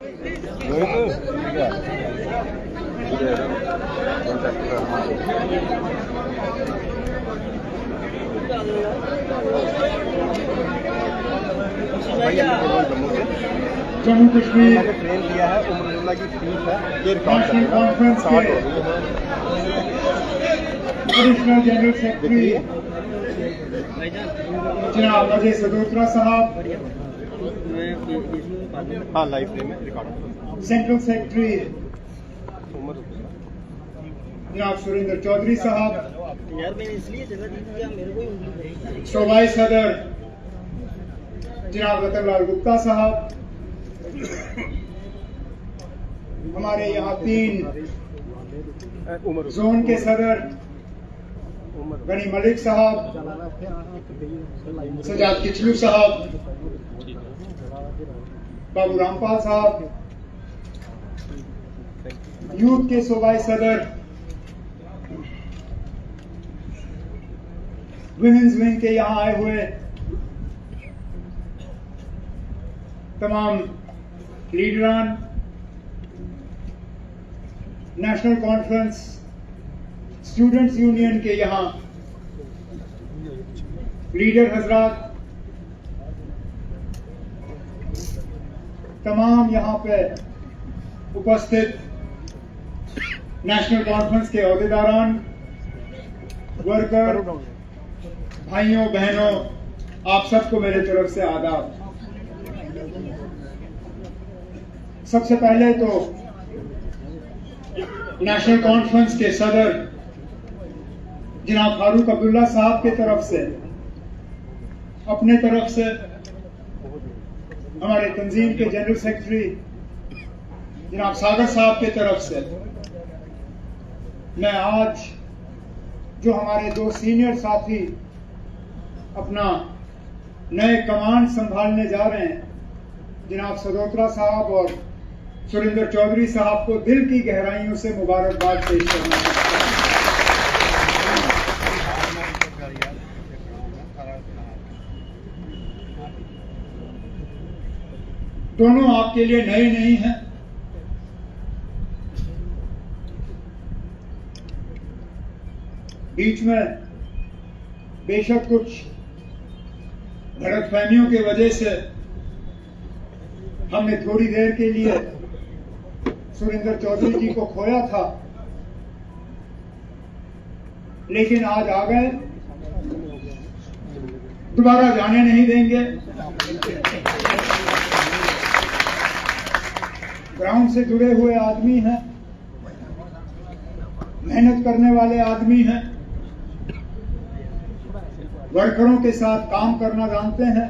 Jammu Kashmir train दिया है उमरुल्लाह की फीस है ये नेशनल कॉन्फ्रेंस के एडिशनल जनरल सेक्रेटरी जनाब अजय सदोत्रा साहब, हाँ लाइव में रिकॉर्ड, सेंट्रल सेक्रेटरी जनाब सुरेंद्र चौधरी साहब, सूबाई सदर जनाब रतनलाल गुप्ता साहब, हमारे यहाँ 3 जोन के सदर गनी मलिक साहब, सजाद किचलू साहब, बाबू रामपाल साहब, यूथ के सूबाई सदर, विमेंस विंग के यहाँ आए हुए तमाम लीडरान, नेशनल कॉन्फ्रेंस स्टूडेंट्स यूनियन के यहाँ लीडर हजरात, तमाम यहाँ पे उपस्थित नेशनल कॉन्फ्रेंस के अहदेदारान, वर्कर, भाइयों बहनों, आप सबको मेरे तरफ से आदाब। सबसे पहले तो नेशनल कॉन्फ्रेंस के सदर जनाब फारूक अब्दुल्ला साहब की तरफ से, अपने तरफ से, हमारे तंजीम के जनरल सेक्रेटरी जनाब सागर साहब की तरफ से, मैं आज जो हमारे 2 सीनियर साथी अपना नए कमांड संभालने जा रहे हैं, जनाब सदोत्रा साहब और सुरेंद्र चौधरी साहब को दिल की गहराइयों से मुबारकबाद पेश करना चाहता हूं। दोनों आपके लिए नए नहीं हैं, बीच में बेशक कुछ गलतफहमियों की वजह से हमने थोड़ी देर के लिए सुरेंद्र चौधरी जी को खोया था, लेकिन आज आ गए, दोबारा जाने नहीं देंगे। ग्राउंड से जुड़े हुए आदमी हैं, मेहनत करने वाले आदमी हैं, वर्करों के साथ काम करना जानते हैं।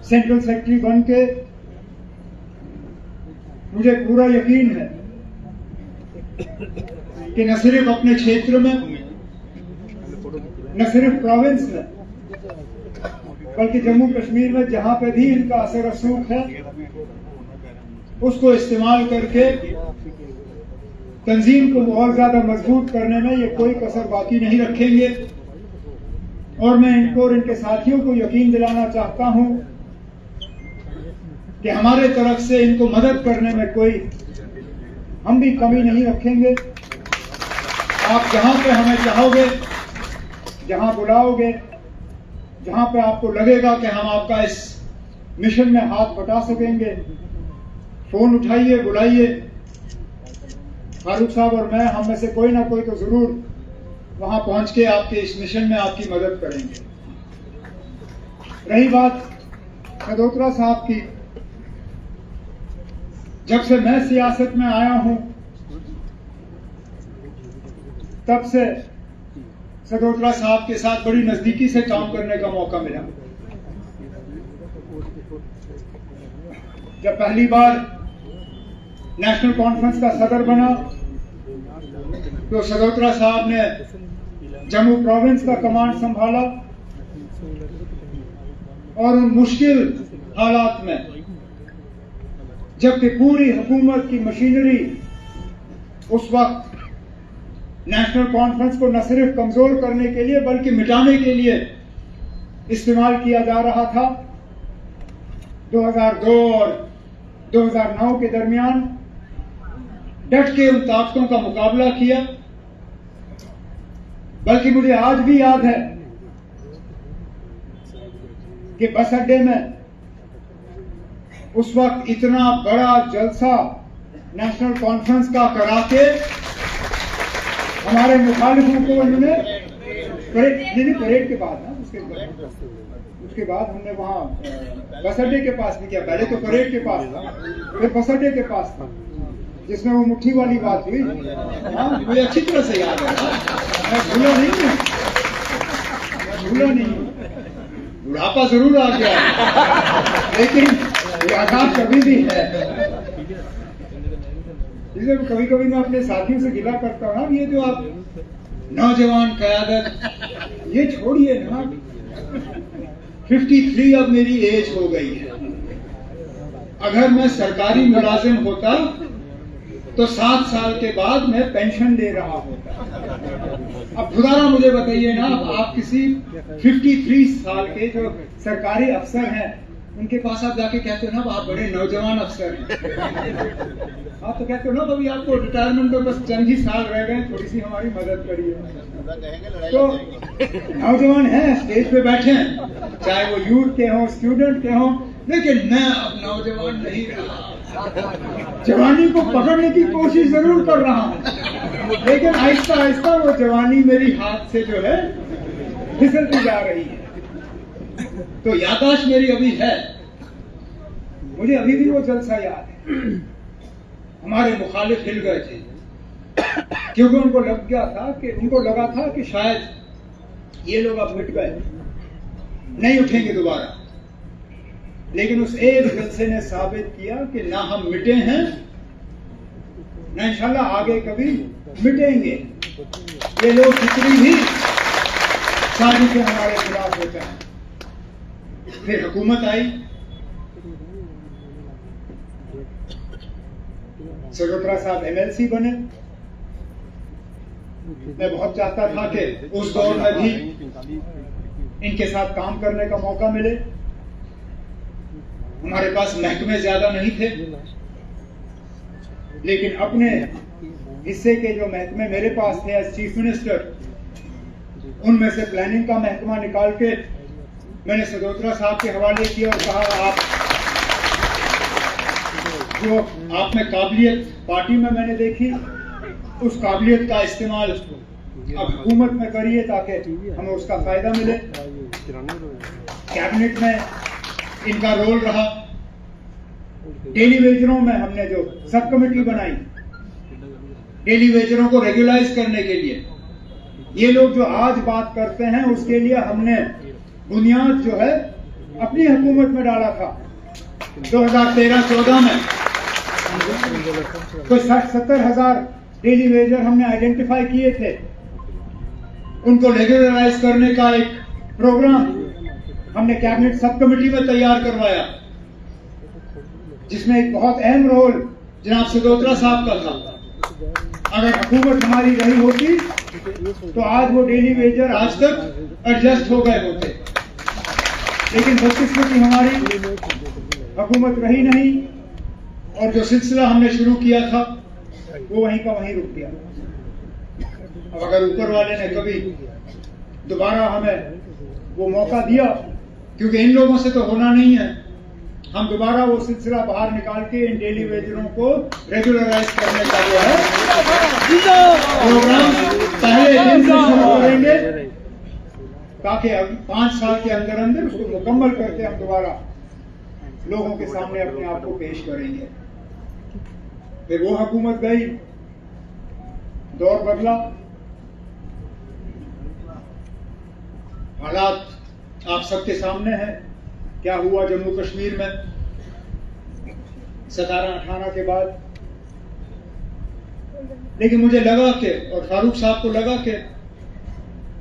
सेंट्रल सेक्रेटरी बन के मुझे पूरा यकीन है कि न सिर्फ अपने क्षेत्र में, न सिर्फ प्रोविंस में, बल्कि जम्मू कश्मीर में जहां पे भी इनका असर रसूख है, उसको इस्तेमाल करके तंजीम को और ज्यादा मजबूत करने में ये कोई कसर बाकी नहीं रखेंगे। और मैं इनको और इनके साथियों को यकीन दिलाना चाहता हूं कि हमारे तरफ से इनको मदद करने में कोई हम भी कमी नहीं रखेंगे। आप जहां पे हमें चाहोगे, जहां बुलाओगे, जहां पे आपको लगेगा कि हम आपका इस मिशन में हाथ बटा सकेंगे, फोन उठाइए, बुलाइए। फारूक साहब और मैं, हम में से कोई ना कोई तो जरूर वहां पहुंच के आपके इस मिशन में आपकी मदद करेंगे। रही बात सदोत्रा साहब की, जब से मैं सियासत में आया हूं तब से सदोत्रा साहब के साथ बड़ी नजदीकी से काम करने का मौका मिला। जब पहली बार नेशनल कॉन्फ्रेंस का सदर बना तो सदोत्रा साहब ने जम्मू प्रोविंस का कमांड संभाला और उन मुश्किल हालात में, जबकि पूरी हुकूमत की मशीनरी उस वक्त नेशनल कॉन्फ्रेंस को न सिर्फ कमजोर करने के लिए बल्कि मिटाने के लिए इस्तेमाल किया जा रहा था, 2002 और 2009 के दरमियान डट के उन ताकतों का मुकाबला किया। बल्कि मुझे आज भी याद है कि बस अड्डे में उस वक्त इतना बड़ा जलसा नेशनल कॉन्फ्रेंस का करा के हमारे मुखालिफों को उन्होंने परेड के बाद ना उसके बाद हमने वहां बस अड्डे के पास भी किया। पहले तो परेड के पास था, फिर बस अड्डे के पास था, जिसमें वो मुट्ठी वाली बात हुई। हाँ, मुझे अच्छी तरह से याद है, मैं भूला नहीं हूँ। बुढ़ापा जरूर आ गया लेकिन यादाश्त कभी भी है। इसलिए कभी कभी मैं अपने साथियों से गिला करता हूँ, ये जो आप नौजवान क़यादत ये छोड़िए ना। 53 अब मेरी एज हो गई है। अगर मैं सरकारी मुलाजिम होता तो 7 साल के बाद मैं पेंशन ले रहा होता। अब खुदारा मुझे बताइए ना, आप किसी 53 साल के जो सरकारी अफसर हैं उनके पास आप जाके कहते हो ना आप बड़े नौजवान अफसर हैं। आप तो कहते हो ना अभी आपको रिटायरमेंट तो बस चंद ही साल रह गए, थोड़ी सी हमारी मदद करिए। तो नौजवान हैं, स्टेज पे बैठे हैं, चाहे वो यूथ के हों, स्टूडेंट के हों, लेकिन मैं अब नौजवान नहीं रहा। जवानी को पकड़ने की कोशिश जरूर कर रहा हूं, लेकिन आहिस्ता आहिस्ता वो जवानी मेरी हाथ से जो है फिसलती जा रही है। तो यादाश्त मेरी अभी है, मुझे अभी भी वो जलसा याद है। हमारे मुखालिफ हिल गए थे क्योंकि उनको लगा था कि शायद ये लोग अब मिट गए, नहीं उठेंगे दोबारा। लेकिन उस एक जलसे ने साबित किया कि ना हम मिटे हैं, ना इंशाल्लाह आगे कभी मिटेंगे। ये लोग कितनी भी साजिशें हमारे खिलाफ होते हैं। फिर हुकूमत आई, सगोत्रा साहब MLC बने। मैं बहुत चाहता था कि उस दौर में भी इनके साथ काम करने का मौका मिले। हमारे पास महकमे ज्यादा नहीं थे, लेकिन अपने हिस्से के जो महकमे मेरे पास थे एज चीफ मिनिस्टर, उनमें से प्लानिंग का महकमा निकाल के मैंने सगोत्रा साहब के हवाले किया और कहा आप में काबिलियत पार्टी में मैंने देखी, उस काबिलियत का इस्तेमाल अब हुकूमत में करिए ताकि हमें उसका फायदा मिले। कैबिनेट में इनका रोल रहा। डेली वेजरों में हमने जो सब कमेटी बनाई डेली वेजरों को रेगुलाइज करने के लिए, ये लोग जो आज बात करते हैं उसके लिए हमने बुनियाद जो है अपनी हुकूमत में डाला था। 2013-14 में कोई 60-70 हजार डेली वेजर हमने आइडेंटिफाई किए थे। उनको रेगुलराइज करने का एक प्रोग्राम हमने कैबिनेट सब कमेटी में तैयार करवाया, जिसमें एक बहुत अहम रोल जनाब सगोत्रा साहब का था। अगर हुकूमत हमारी रही होती तो आज वो डेली वेजर आज तक एडजस्ट हो गए होते, लेकिन बदकिस्मती हमारी हुकूमत रही नहीं और जो सिलसिला हमने शुरू किया था वो वहीं का वहीं रुक गया। अब अगर ऊपर वाले ने कभी दोबारा हमें वो मौका दिया, क्योंकि इन लोगों से तो होना नहीं है, हम दोबारा वो सिलसिला बाहर निकाल के इन डेली वेजरों को रेगुलराइज करने का जो है प्रोग्राम पहले दिन से शुरू करेंगे, ताकि 5 साल के अंदर अंदर उसको मुकम्मल करके हम दोबारा लोगों के सामने अपने आप को पेश करेंगे। फिर वो हुकूमत गई, दौर बदला, हालात आप सबके सामने है। क्या हुआ जम्मू कश्मीर में 17-18 के बाद। लेकिन मुझे लगा कि और फारूक साहब को लगा कि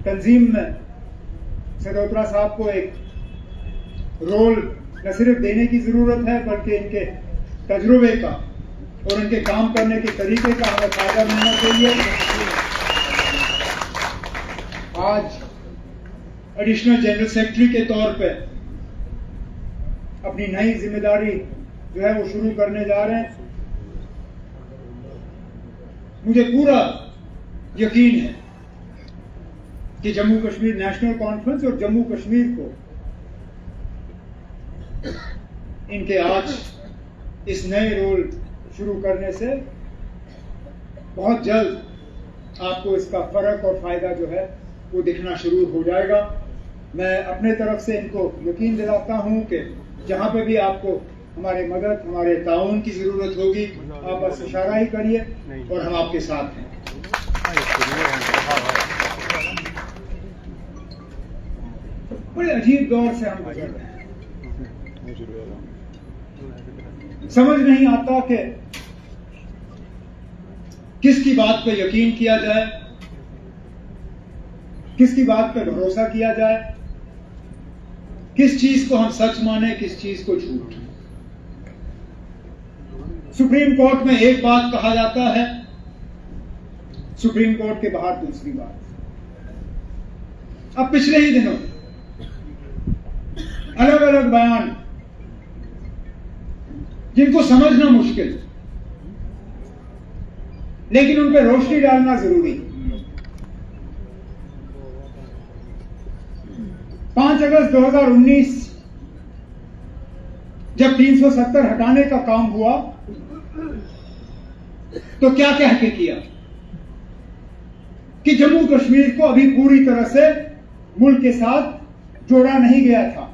तंजीम में सगोत्रा साहब को एक रोल न सिर्फ देने की जरूरत है, बल्कि इनके तजुर्बे का और इनके काम करने के तरीके का हमें फायदा मिलना चाहिए। आज एडिशनल जनरल सेक्रेटरी के तौर पे अपनी नई जिम्मेदारी जो है वो शुरू करने जा रहे हैं। मुझे पूरा यकीन है कि जम्मू कश्मीर नेशनल कॉन्फ्रेंस और जम्मू कश्मीर को इनके आज इस नए रोल शुरू करने से बहुत जल्द आपको इसका फर्क और फायदा जो है वो दिखना शुरू हो जाएगा। मैं अपने तरफ से इनको यकीन दिलाता हूं कि जहां पे भी आपको हमारे मदद, हमारे ताउन की जरूरत होगी, आप बस इशारा ही करिए और हम आपके साथ हैं। बड़े अजीब दौर से हम गुजर रहे हैं। समझ नहीं आता कि किसकी बात पे यकीन किया जाए, किसकी बात पे भरोसा किया जाए, किस चीज को हम सच माने, किस चीज को झूठ। सुप्रीम कोर्ट में एक बात कहा जाता है, सुप्रीम कोर्ट के बाहर दूसरी बात। अब पिछले ही दिनों अलग अलग बयान जिनको समझना मुश्किल लेकिन उन पर रोशनी डालना जरूरी। 5 अगस्त 2019 जब 370 हटाने का काम हुआ तो क्या कह के किया कि जम्मू कश्मीर को अभी पूरी तरह से मुल्क के साथ जोड़ा नहीं गया था।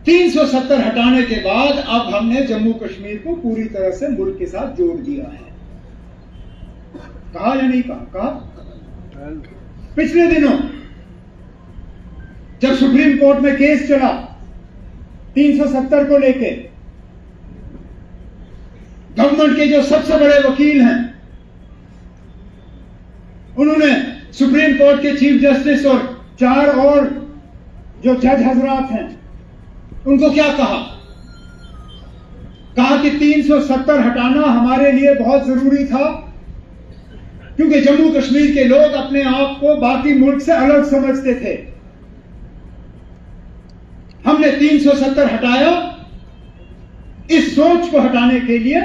370 हटाने के बाद अब हमने जम्मू कश्मीर को पूरी तरह से मुल्क के साथ जोड़ दिया है। कहा या नहीं कहा? कहा। पिछले दिनों जब सुप्रीम कोर्ट में केस चला 370 को लेके, गवर्नमेंट के जो सबसे बड़े वकील हैं उन्होंने सुप्रीम कोर्ट के चीफ जस्टिस और 4 और जो जज हजरात हैं उनको क्या कहा? कहा कि 370 हटाना हमारे लिए बहुत जरूरी था क्योंकि जम्मू कश्मीर के लोग अपने आप को बाकी मुल्क से अलग समझते थे। हमने 370 हटाया इस सोच को हटाने के लिए,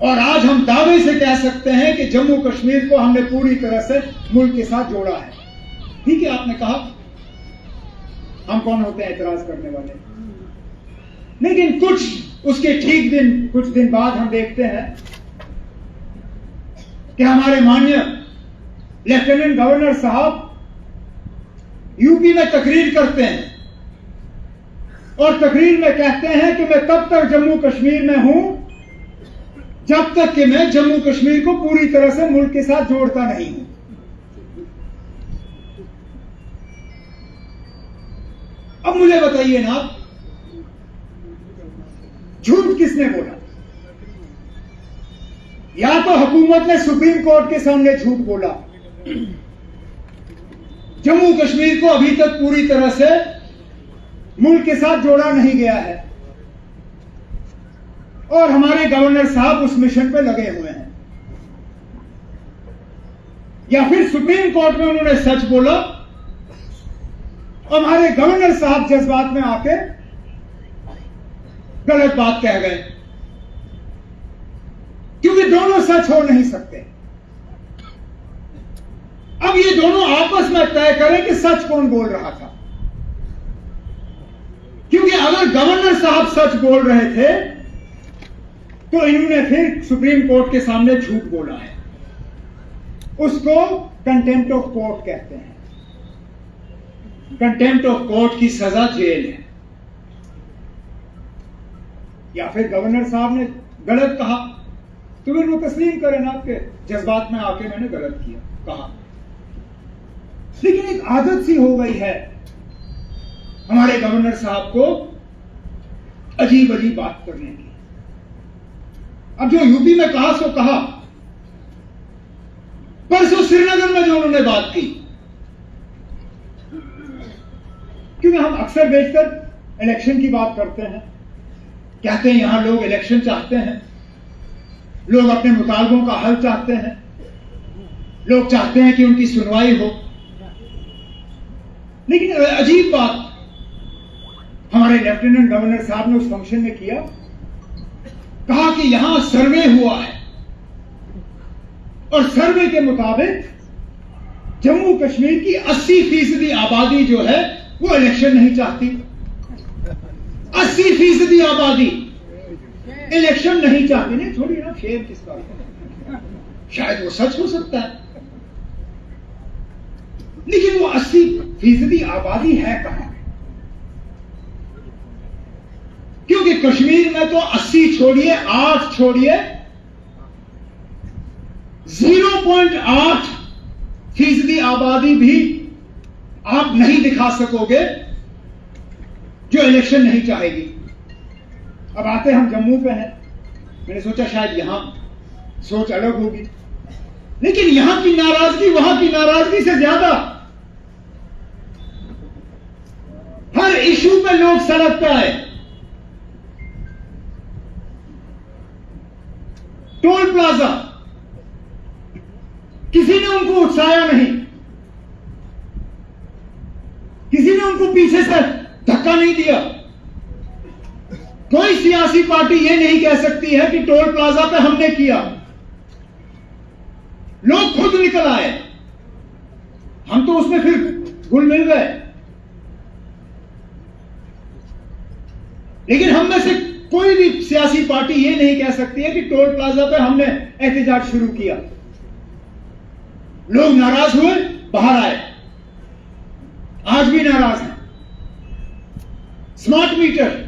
और आज हम दावे से कह सकते हैं कि जम्मू कश्मीर को हमने पूरी तरह से मुल्क के साथ जोड़ा है। ठीक है, आपने कहा हम कौन होते हैं एतराज करने वाले, लेकिन उसके ठीक कुछ दिन बाद हम देखते हैं कि हमारे माननीय लेफ्टिनेंट गवर्नर साहब यूपी में तकरीर करते हैं और तकरीर में कहते हैं कि मैं तब तक जम्मू कश्मीर में हूं जब तक कि मैं जम्मू कश्मीर को पूरी तरह से मुल्क के साथ जोड़ता नहीं हूं। अब मुझे बताइए ना, झूठ किसने बोला? या तो हुकूमत ने सुप्रीम कोर्ट के सामने झूठ बोला, जम्मू कश्मीर को अभी तक पूरी तरह से मुल्क के साथ जोड़ा नहीं गया है, और हमारे गवर्नर साहब उस मिशन पे लगे हुए हैं, या फिर सुप्रीम कोर्ट में उन्होंने सच बोला और हमारे गवर्नर साहब जज्बात में आके गलत बात कह गए, क्योंकि दोनों सच हो नहीं सकते। अब ये दोनों आपस में तय करें कि सच कौन बोल रहा था, क्योंकि अगर गवर्नर साहब सच बोल रहे थे तो इन्होंने फिर सुप्रीम कोर्ट के सामने झूठ बोला है। उसको कंटेम्प्ट ऑफ कोर्ट कहते हैं। कंटेम्प्ट ऑफ कोर्ट की सजा जेल है। या फिर गवर्नर साहब ने गलत कहा तो फिर वो तस्लीम करें ना आपके जज्बात में आके मैंने गलत किया कहा, लेकिन एक आदत सी हो गई है हमारे गवर्नर साहब को अजीब अजीब बात करने की। अब जो यूपी में कहा सो कहा, परसों श्रीनगर में जो उन्होंने बात की, क्योंकि हम अक्सर बेशतर इलेक्शन की बात करते हैं, कहते हैं यहां लोग इलेक्शन चाहते हैं, लोग अपने मुतालबों का हल चाहते हैं, लोग चाहते हैं कि उनकी सुनवाई हो। लेकिन अजीब बात, हमारे लेफ्टिनेंट गवर्नर साहब ने उस फंक्शन में किया, कहा कि यहां सर्वे हुआ है और सर्वे के मुताबिक जम्मू कश्मीर की 80% आबादी जो है वो इलेक्शन नहीं चाहती। 80% आबादी इलेक्शन नहीं चाहती। नहीं छोड़िए ना, फेर किसका, शायद वो सच हो सकता है, लेकिन वो 80% आबादी है कहां? क्योंकि कश्मीर में तो 80 छोड़िए, 8 छोड़िए, 0.8% आबादी भी आप नहीं दिखा सकोगे जो इलेक्शन नहीं चाहेगी। अब आते हम जम्मू पे हैं, मैंने सोचा शायद यहां सोच अलग होगी, लेकिन यहां की नाराजगी वहां की नाराजगी से ज्यादा। हर इशू पे लोग सड़क पे आए। टोल प्लाजा, किसी ने उनको उकसाया नहीं, किसी ने उनको पीछे से धक्का नहीं दिया। कोई सियासी पार्टी ये नहीं कह सकती है कि टोल प्लाजा पे हमने किया। लोग खुद निकल आए, हम तो उसमें फिर घुल मिल गए। लेकिन हम में से कोई भी सियासी पार्टी ये नहीं कह सकती है कि टोल प्लाजा पे हमने एहतजाज शुरू किया। लोग नाराज हुए, बाहर आए, आज भी नाराज हैं। स्मार्ट मीटर,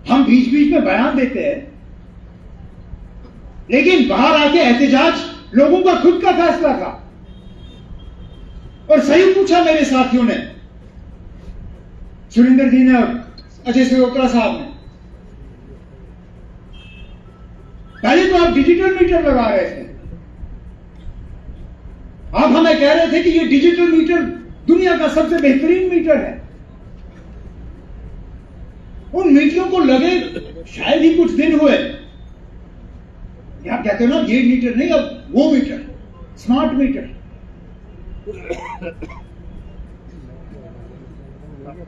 हम बीच बीच में बयान देते हैं, लेकिन बाहर आके एहतजाज लोगों का खुद का फैसला था। और सही पूछा मेरे साथियों ने, सुरेंद्र जी ने और अजय सिरोत्रा साहब ने, पहले तो आप डिजिटल मीटर लगा रहे थे, आप हमें कह रहे थे कि ये डिजिटल मीटर दुनिया का सबसे बेहतरीन मीटर है। उन मीटरों को लगे शायद ही कुछ दिन हुए, आप कहते हो ना ये मीटर नहीं, अब वो मीटर, स्मार्ट मीटर।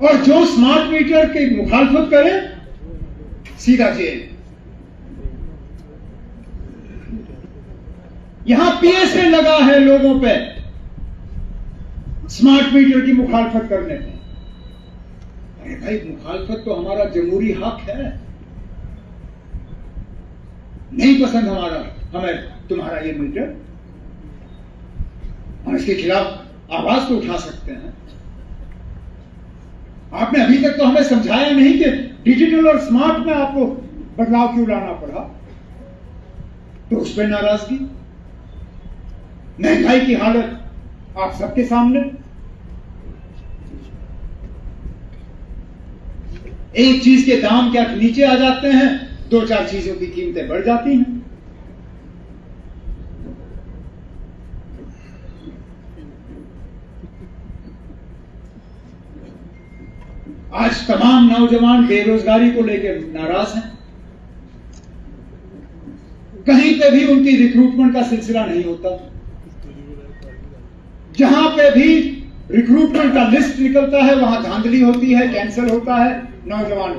और जो स्मार्ट मीटर की मुखालफत करे सीधा जेल। यहां पीएसए लगा है लोगों पे स्मार्ट मीटर की मुखालफत करने पे। अरे भाई, मुखालफत तो हमारा जमहूरी हक है। नहीं पसंद हमें तुम्हारा ये मीटर, हम इसके खिलाफ आवाज तो उठा सकते हैं। आपने अभी तक तो हमें समझाया नहीं कि डिजिटल और स्मार्ट में आपको बदलाव क्यों लाना पड़ा, तो उस पर नाराजगी। महंगाई की हालत आप सबके सामने, एक चीज के दाम क्या नीचे आ जाते हैं, 2-4 चीजों की कीमतें बढ़ जाती हैं। आज तमाम नौजवान बेरोजगारी को लेकर नाराज हैं। कहीं पे भी उनकी रिक्रूटमेंट का सिलसिला नहीं होता। जहां पे भी रिक्रूटमेंट का लिस्ट निकलता है वहां धांधली होती है, कैंसिल होता है, नौजवान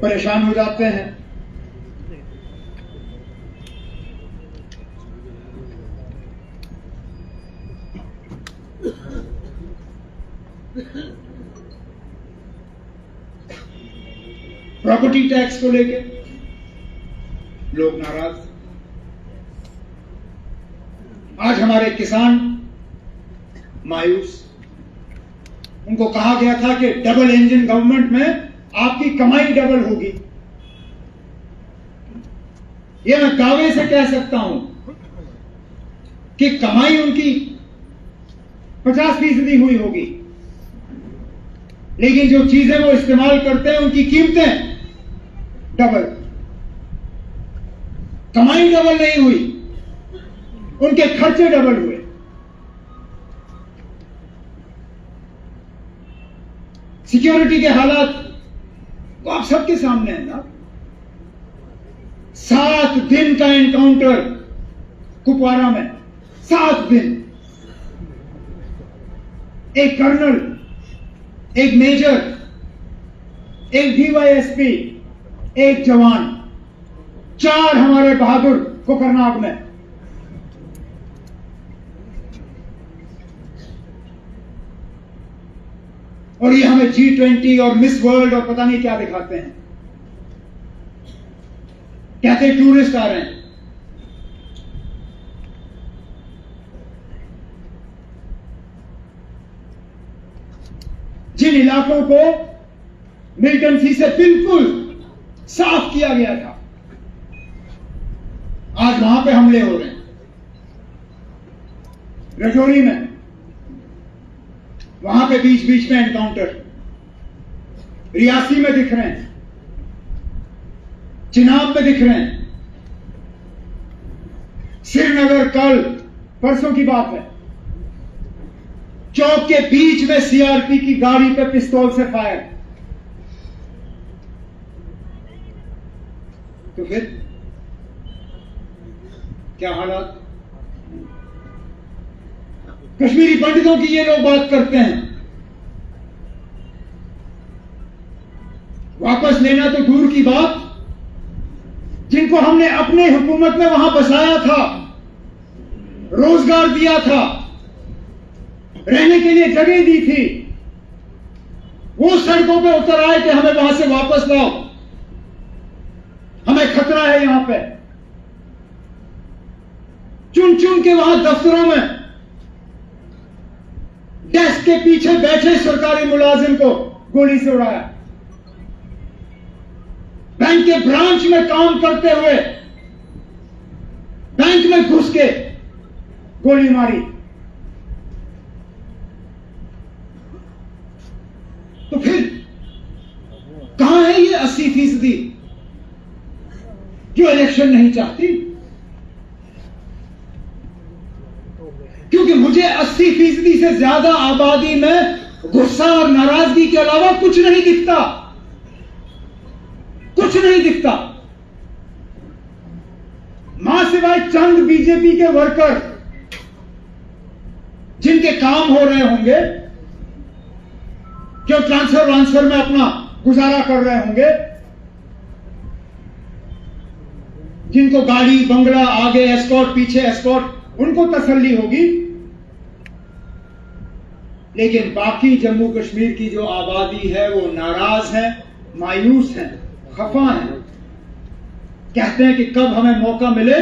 परेशान हो जाते हैं। प्रॉपर्टी टैक्स को लेके लोग नाराज। आज हमारे किसान मायूस। उनको कहा गया था कि डबल इंजन गवर्नमेंट में आपकी कमाई डबल होगी। यह मैं दावे से कह सकता हूं कि कमाई उनकी 50% हुई होगी, लेकिन जो चीजें वो इस्तेमाल करते हैं उनकी कीमतें डबल। कमाई डबल नहीं हुई, उनके खर्चे डबल हुए। सिक्योरिटी के हालात वो आप सबके सामने है ना। 7 दिन का एनकाउंटर कुपवारा में, 7 दिन। एक कर्नल एक मेजर, एक डीवाईएसपी, एक जवान, 4 हमारे बहादुर कोकरनाग में। और ये हमें G20 और मिस वर्ल्ड और पता नहीं क्या दिखाते हैं, कहते टूरिस्ट आ रहे हैं। जिन इलाकों को मिल्टन सी से बिल्कुल साफ किया गया था, आज वहां पे हमले हो रहे हैं। रजौरी में, वहां पे बीच बीच में एनकाउंटर, रियासी में दिख रहे हैं, चिनाब में दिख रहे हैं, श्रीनगर कल परसों की बात है, चौक के बीच में सीआरपी की गाड़ी पे पिस्तौल से फायर। तो फिर क्या हालात? कश्मीरी पंडितों की ये लोग बात करते हैं, वापस लेना तो दूर की बात, जिनको हमने अपने हुकूमत में वहां बसाया था, रोजगार दिया था, रहने के लिए जगह दी थी, वो सड़कों पे उतर आए कि हमें वहां से वापस लाओ, हमें खतरा है यहां पे। चुन चुन के वहां दफ्तरों में डेस्क के पीछे बैठे सरकारी मुलाजिम को गोली से उड़ाया, बैंक के ब्रांच में काम करते हुए बैंक में घुस के गोली मारी। तो फिर कहां है ये 80% जो इलेक्शन नहीं चाहती? क्योंकि मुझे 80% से ज्यादा आबादी में गुस्सा और नाराजगी के अलावा कुछ नहीं दिखता, कुछ नहीं दिखता। मां सिवाय चंद बीजेपी के वर्कर जिनके काम हो रहे होंगे, जो ट्रांसफर में अपना गुजारा कर रहे होंगे, जिनको गाड़ी बंगला, आगे एस्कॉर्ट, पीछे एस्कॉर्ट, उनको तसल्ली होगी। लेकिन बाकी जम्मू कश्मीर की जो आबादी है वो नाराज है, मायूस है, खफा है। कहते हैं कि कब हमें मौका मिले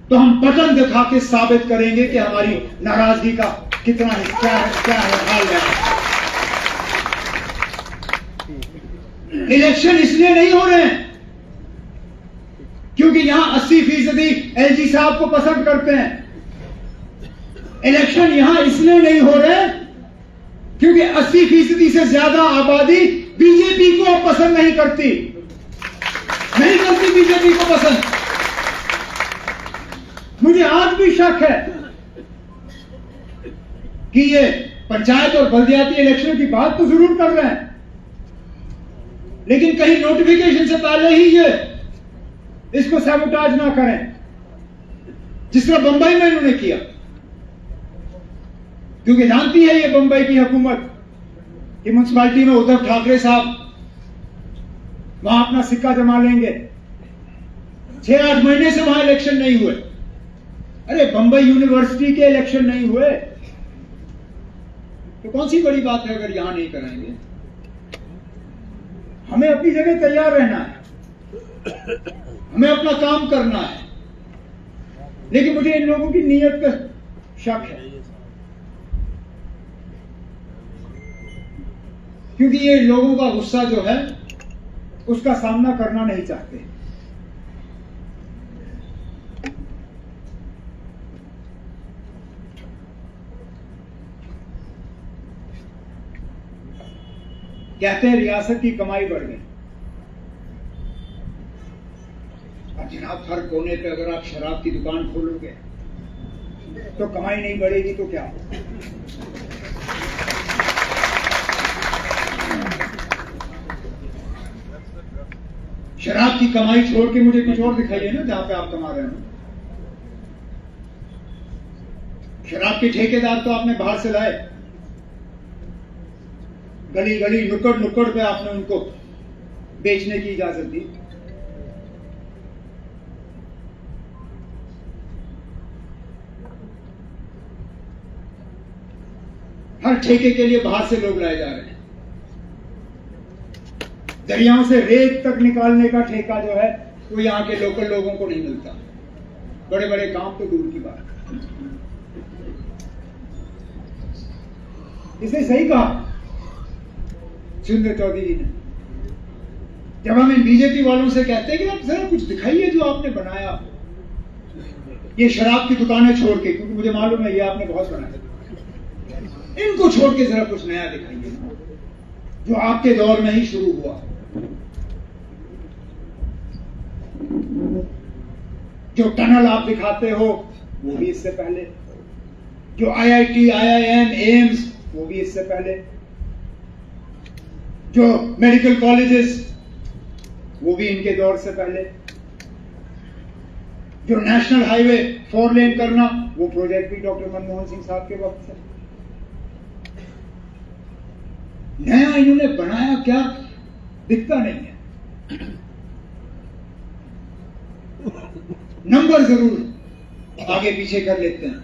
तो हम बटन दिखा के साबित करेंगे कि हमारी नाराजगी का कितना है, क्या है हाल है। इलेक्शन इसलिए नहीं हो रहे हैं क्योंकि यहां 80% एलजी साहब को पसंद करते हैं। इलेक्शन यहां इसलिए नहीं हो रहे क्योंकि 80% से ज्यादा आबादी बीजेपी को पसंद नहीं करती बीजेपी को पसंद। मुझे आज भी शक है कि ये पंचायत और बल्दियाती इलेक्शन की बात तो जरूर कर रहे हैं, लेकिन कहीं नोटिफिकेशन से पहले ही ये इसको सैबोटाज ना करें, जिस तरह बंबई में इन्होंने किया। क्योंकि जानती है ये बंबई की हुकूमत कि म्युनिसिपैलिटी में उद्धव ठाकरे साहब वहां अपना सिक्का जमा लेंगे। 6-8 महीने से वहां इलेक्शन नहीं हुए। अरे बंबई यूनिवर्सिटी के इलेक्शन नहीं हुए तो कौन सी बड़ी बात है अगर यहां नहीं कराएंगे। हमें अपनी जगह तैयार रहना है, हमें अपना काम करना है, लेकिन मुझे इन लोगों की नीयत पर शक है, क्योंकि ये लोगों का गुस्सा जो है उसका सामना करना नहीं चाहते। कहते हैं रियासत की कमाई बढ़ गई। अब जनाब हर कोने पे अगर आप शराब की दुकान खोलोगे तो कमाई नहीं बढ़ेगी तो क्या होगा? शराब की कमाई छोड़ के मुझे कुछ और दिखाइए ना जहां पे आप कमा रहे हो। शराब के ठेकेदार तो आपने बाहर से लाए, गली गली नुक्कड़ नुक्कड़ पे आपने उनको बेचने की इजाजत दी। हर ठेके के लिए बाहर से लोग लाए जा रहे हैं। दरियाओं से रेत तक निकालने का ठेका जो है वो यहां के लोकल लोगों को नहीं मिलता। बड़े बड़े काम तो दूर की बात। इसने सही कहा सुरेंद्र चौधरी जी ने, जब हम इन बीजेपी वालों से कहते हैं कि आप जरा कुछ दिखाइए जो आपने बनाया, ये शराब की दुकानें छोड़ के, क्योंकि मुझे मालूम है ये आपने बहुत बनाया, इनको छोड़ के जरा कुछ नया दिखाइए जो आपके दौर में ही शुरू हुआ। जो टनल आप दिखाते हो वो भी इससे पहले, जो आईआईटी, आईआईएम, एम्स वो भी इससे पहले, जो मेडिकल कॉलेजेस वो भी इनके दौर से पहले, जो नेशनल हाईवे 4 लेन करना वो प्रोजेक्ट भी डॉक्टर मनमोहन सिंह साहब के वक्त से। नया इन्होंने बनाया क्या दिखता नहीं है। नंबर जरूर आगे पीछे कर लेते हैं।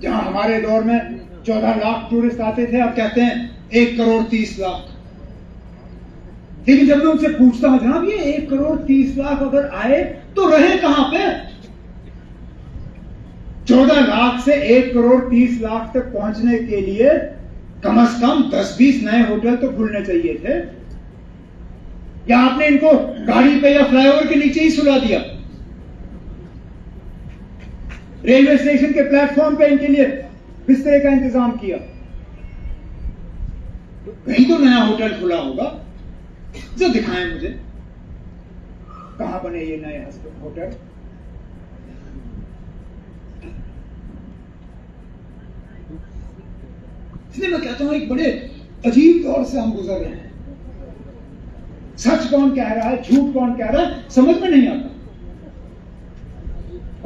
जहां हमारे दौर में 14 लाख टूरिस्ट आते थे, अब कहते हैं 1 करोड़ 30 लाख। लेकिन जब मैं उनसे पूछता हूं जनाब ये 1 करोड़ 30 लाख अगर आए तो रहे कहां पे? 14 लाख से 1 करोड़ 30 लाख तक पहुंचने के लिए कम से कम 10-20 नए होटल तो खुलने चाहिए थे। या आपने इनको गाड़ी पे या फ्लाईओवर के नीचे ही सुला दिया? रेलवे स्टेशन के प्लेटफॉर्म पे इनके लिए बिस्तरे का इंतजाम किया? कहीं तो नया होटल खुला होगा जो दिखाएं मुझे। कहां बने ये नए होटल? इसलिए मैं कहता हूं एक बड़े अजीब दौर से हम गुजर रहे हैं। सच कौन कह रहा है, झूठ कौन कह रहा है, समझ में नहीं आता।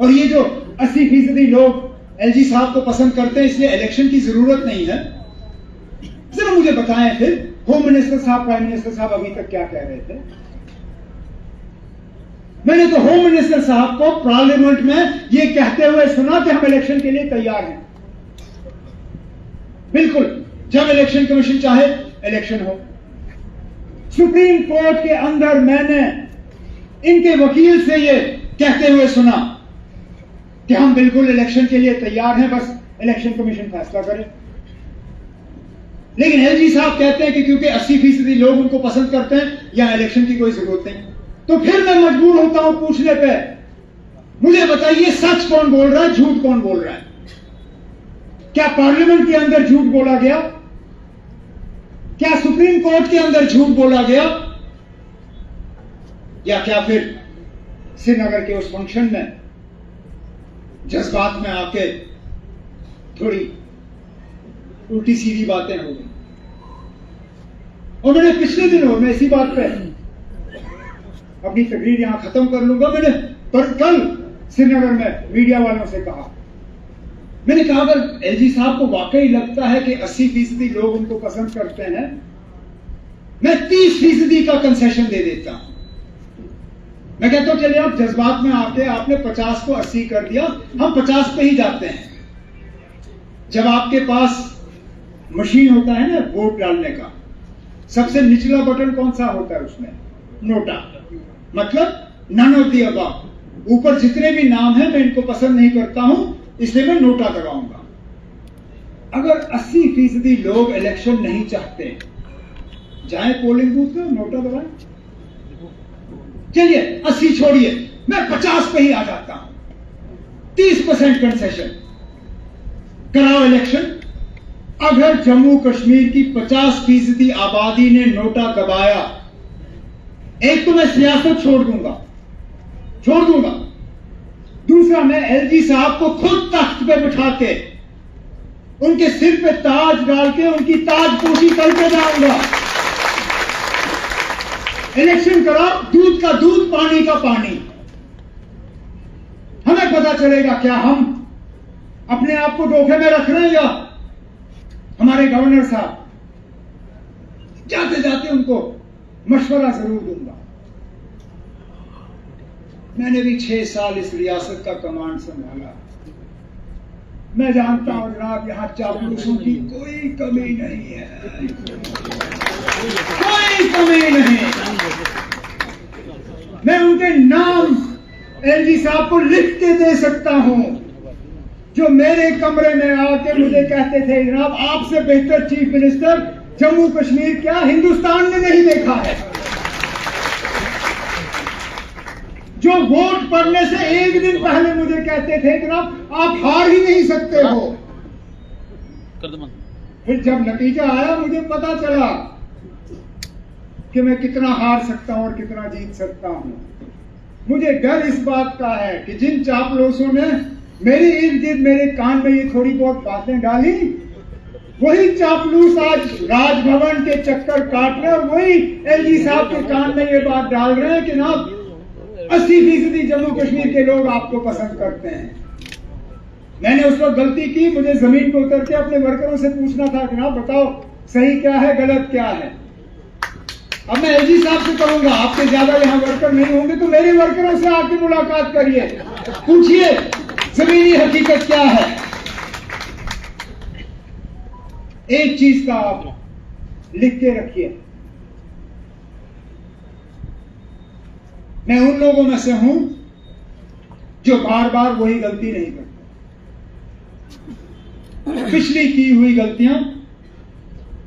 और ये जो 80% लोग एलजी साहब को पसंद करते हैं इसलिए इलेक्शन की जरूरत नहीं है, जरा मुझे बताएं फिर होम मिनिस्टर साहब, प्राइम मिनिस्टर साहब अभी तक क्या कह रहे थे? मैंने तो होम मिनिस्टर साहब को पार्लियामेंट में ये कहते हुए सुना कि हम इलेक्शन के लिए तैयार हैं। बिल्कुल, जब इलेक्शन कमीशन चाहे इलेक्शन हो। सुप्रीम कोर्ट के अंदर मैंने इनके वकील से ये कहते हुए सुना कि हम बिल्कुल इलेक्शन के लिए तैयार हैं, बस इलेक्शन कमीशन फैसला करे। लेकिन एलजी साहब कहते हैं कि क्योंकि 80% लोग उनको पसंद करते हैं यहां इलेक्शन की कोई जरूरत नहीं। तो फिर मैं मजबूर होता हूं पूछने पे, मुझे बताइए सच कौन बोल रहा है, झूठ कौन बोल रहा है? क्या पार्लियामेंट के अंदर झूठ बोला गया? क्या सुप्रीम कोर्ट के अंदर झूठ बोला गया? या क्या फिर श्रीनगर के उस फंक्शन में जज्बात में आके थोड़ी उल्टी सीधी बातें हो गई? और मैंने पिछले दिनों में इसी बात पे अपनी तकरीर यहां खत्म कर लूंगा। मैंने पर कल श्रीनगर में मीडिया वालों से कहा, मैंने कहा अगर एलजी साहब को वाकई लगता है कि 80% लोग उनको पसंद करते हैं, मैं 30% का कंसेशन दे देता हूं। मैं कहता हूं चलिए आप जज्बात में आके आपने 50 को 80 कर दिया, हम 50 पे ही जाते हैं। जब आपके पास मशीन होता है ना वोट डालने का, सबसे निचला बटन कौन सा होता है उसमें? नोटा। मतलब नन ऑफ द अबव। ऊपर जितने भी नाम हैं मैं इनको पसंद नहीं करता हूं इसलिए मैं नोटा दबाऊंगा। अगर 80% लोग इलेक्शन नहीं चाहते, जाएं पोलिंग बूथ में नोटा दबाएं। चलिए 80 छोड़िए, मैं 50 पे ही आ जाता हूं। 30% कंसेशन कराओ इलेक्शन। अगर जम्मू कश्मीर की 50% आबादी ने नोटा दबाया, एक तो मैं सियासत छोड़ दूंगा। दूसरा, मैं एलजी साहब को खुद तख्त पे बिठा के उनके सिर पे ताज डाल के उनकी ताजपोशी करके जाऊंगा। इलेक्शन कराओ, दूध का दूध, पानी का पानी। हमें पता चलेगा क्या हम अपने आप को धोखे में रख रहे हैं या हमारे गवर्नर साहब, जाते जाते उनको मशवरा जरूर दूंगा। मैंने भी 6 साल इस रियासत का कमांड संभाला। मैं जानता हूं जनाब, यहां चापलूसों की कोई कमी नहीं है, कोई कमी नहीं। मैं उनके नाम एलजी साहब को लिख के दे सकता हूं, जो मेरे कमरे में आके मुझे कहते थे जनाब आपसे बेहतर चीफ मिनिस्टर जम्मू कश्मीर क्या हिंदुस्तान ने नहीं देखा है। जो वोट पड़ने से एक दिन पहले मुझे कहते थे जनाब आप हार ही नहीं सकते हो। फिर जब नतीजा आया मुझे पता चला कि मैं कितना हार सकता हूं और कितना जीत सकता हूं। मुझे डर इस बात का है कि जिन चापलूसों ने मेरे इर्द गिर्द मेरे कान में ये थोड़ी बहुत बातें डाली, वही चापलूस आज राजभवन के चक्कर काट रहे और वही एलजी साहब के कान में ये बात डाल रहे हैं कि ना 80% जम्मू कश्मीर के लोग आपको पसंद करते हैं। मैंने उस वक्त गलती की, मुझे जमीन पर उतर के अपने वर्करों से पूछना था कि ना बताओ सही क्या है गलत क्या है। अब मैं एलजी साहब से कहूंगा आपके ज्यादा यहाँ वर्कर नहीं होंगे तो मेरे वर्करों से आके मुलाकात करिए, पूछिए जमीनी हकीकत क्या है। एक चीज का आप लिख के रखिए, मैं उन लोगों में से हूं जो बार बार वही गलती नहीं करते। पिछली की हुई गलतियां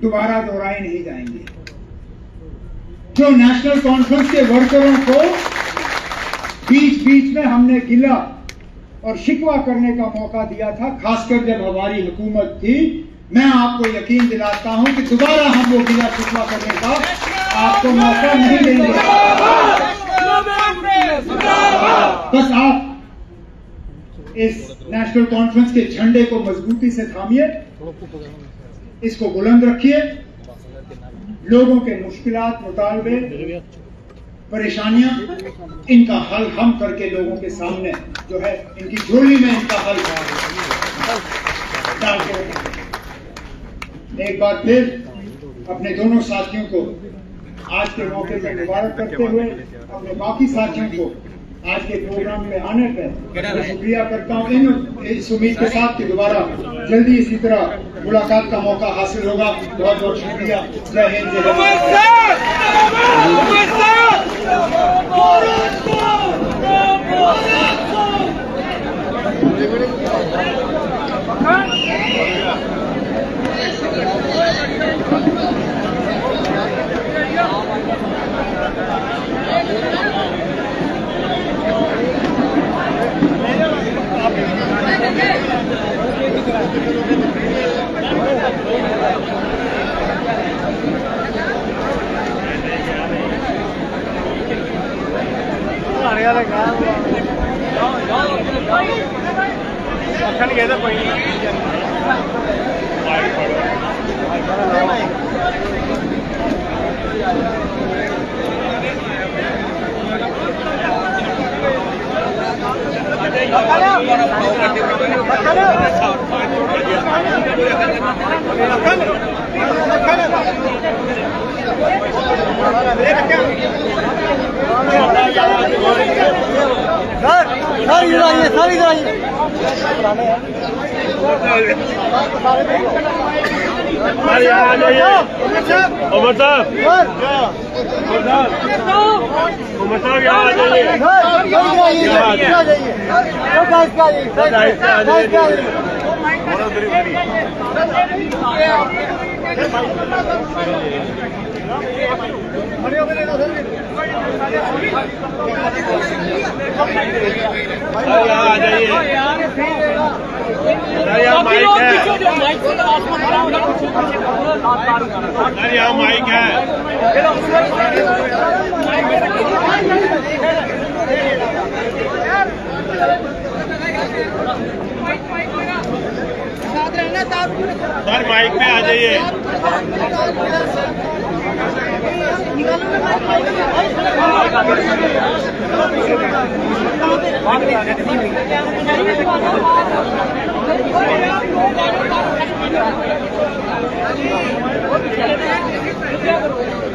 दोबारा दोहराई नहीं जाएंगी। जो नेशनल कॉन्फ्रेंस के वर्करों को बीच बीच में हमने गिला और शिकवा करने का मौका दिया था, खासकर जब हमारी हुकूमत थी, मैं आपको यकीन दिलाता हूं कि दोबारा हम वो गिला शिकवा करने का आपको मौका नहीं देंगे। बस आप इस नेशनल कॉन्फ्रेंस के झंडे को मजबूती से थामिए, इसको बुलंद रखिए, लोगों के मुश्किलात, मुतालबे, परेशानियां, इनका हल हम करके लोगों के सामने जो है इनकी झोली में इनका हल डाल के रखेंगे। एक बार फिर अपने दोनों साथियों को आज के मौके पर मुबारक करते हुए अपने बाकी साथियों को आज के प्रोग्राम में आने पर शुक्रिया करता हूँ, इस उम्मीद के साथ कि दोबारा जल्दी इसी तरह मुलाकात का मौका हासिल होगा। बहुत बहुत शुक्रिया। जय हिंद, जय माइक है। सर माइक पे आ जाइए। निकालो है।